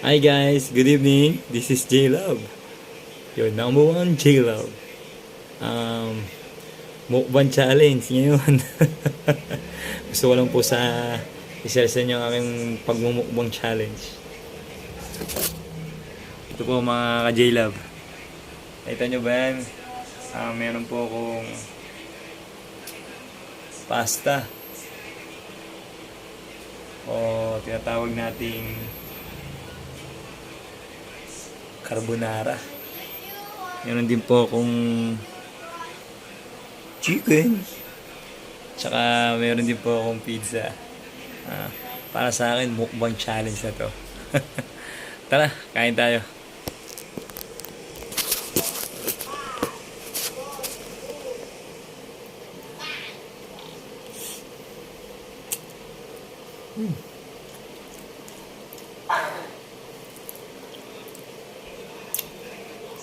Hi guys, good evening. This is J-Love, your number one J-Love. Um, Mukbang challenge ngayon. Gusto ko lang po i-share sa inyo ang aking pagmumukbang challenge. Ito po mga ka-J-Love. Nakita nyo ba yan? Meron po akong pasta. O tinatawag nating carbonara. Meron din po akong chicken. Tsaka meron din po akong pizza. Para sa akin, mukbang challenge na to. Tara, kain tayo.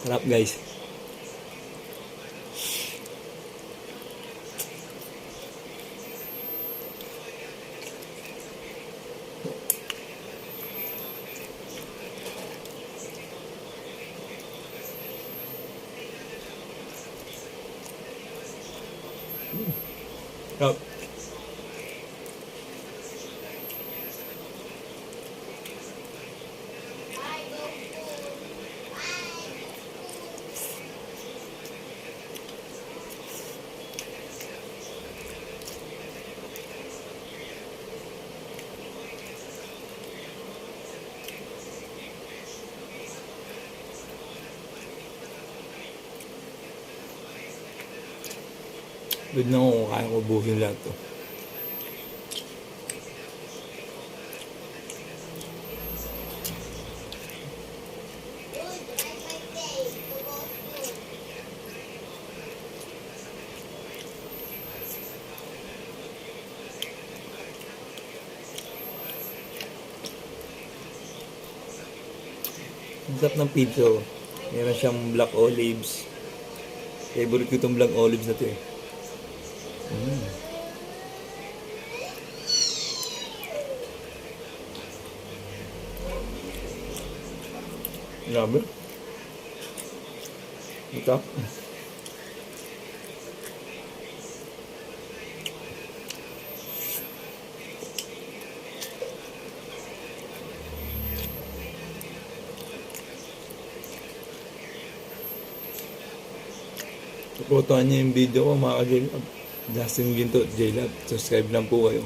Sarap guys. Sarap. Good na ako kaya ko buhin lahat to. Ang sarap ng pizza. Meron siyang black olives. Favorite ko itong black olives na to eh. Grabe. Ito. Supportahan niyo yung video ko mga ka-J-Love. Justin Ginto, J-Love. Subscribe lang po kayo.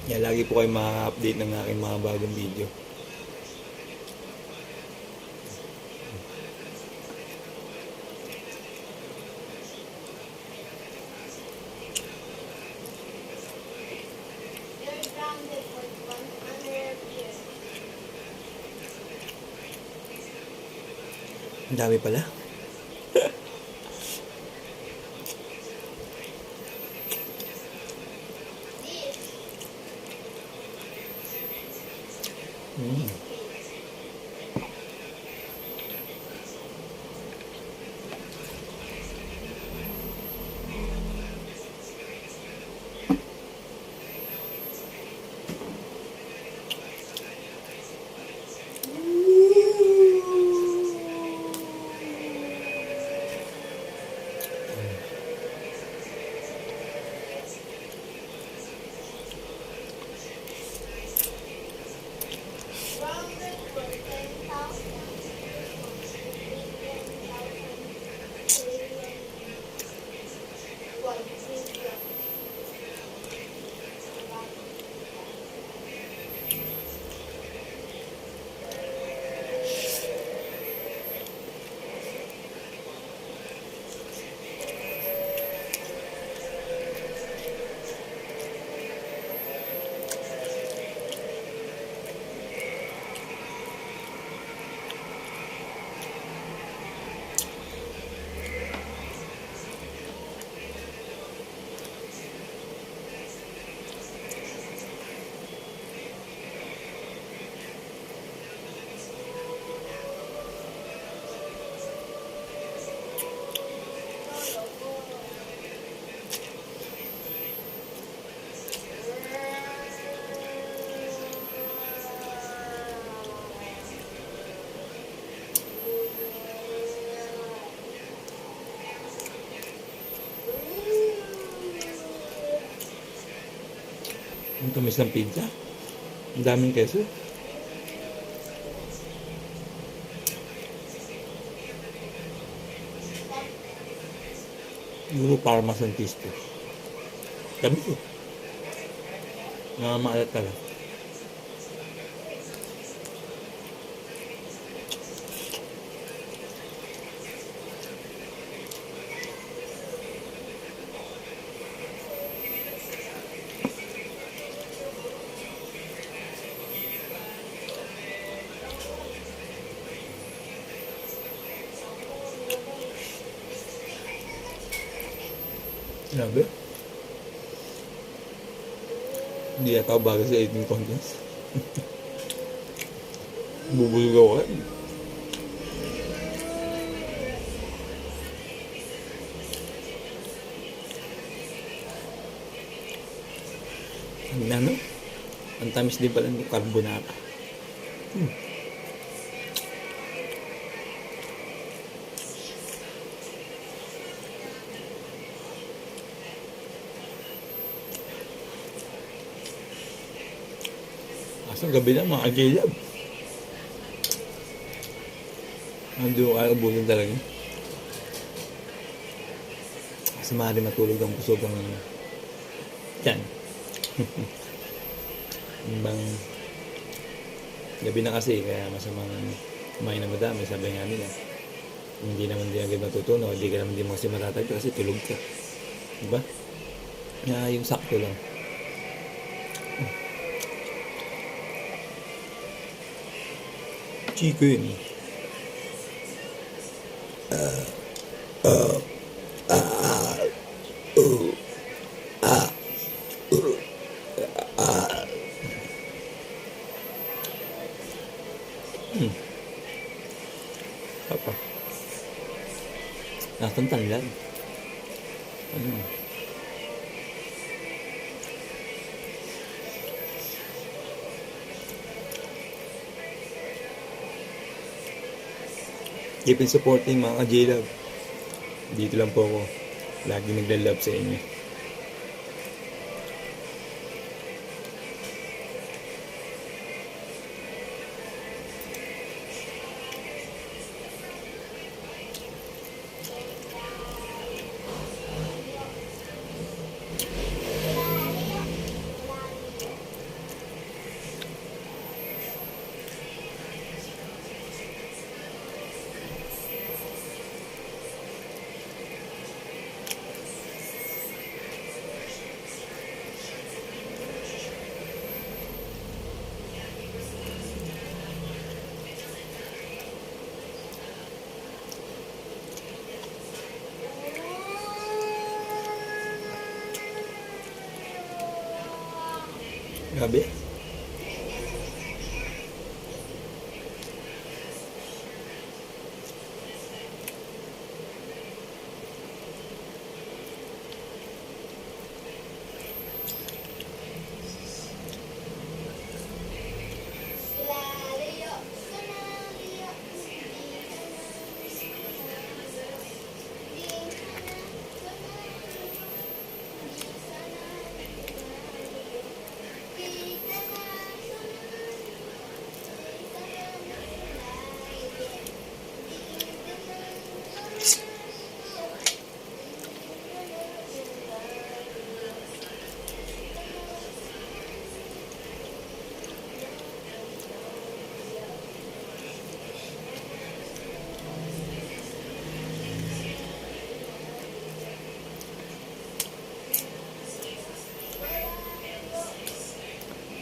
Yan, lagi po kayo makaka-update ng aking mga bagong video. Ang dami pala. Tamis ng pizza. Ang daming keso. Siguro parmesan cheese to. Tamis eh. Maalat ka lang. Grabe. Hindi yata ako bago sa eating contest. Bubulog ako eh. Ano? Ang tamis din pala ng carbonara. Asang gabi na mga J-Lab. Hindi ko kaya ubusin talaga. Kasi maaari matulog ang kusog ang tiyan. Bang gabi na kasi kaya masamang kumain na madami, sabi nga nila. Hindi naman di agad matutunaw, hindi ka naman di kasi matatagpo kasi tulog ka. Diba? Yung sakto lang. Chicken. Apa? Nasaan tanlan? Keep on supporting mga J-Love. Dito lang po ako. Lagi nagla-love sa inyo. Grabe.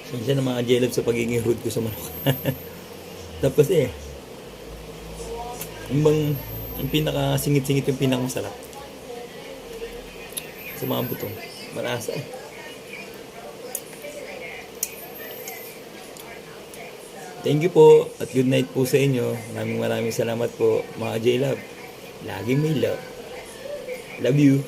Siya na mga J-Love sa pagiging rude ko sa manok. Tapos yung pinaka-singit-singit yung pinaka-masarap. Sa mga butong. Marasa Thank you po at good night po sa inyo. Maraming salamat po mga J-Love. Laging may love. Love you.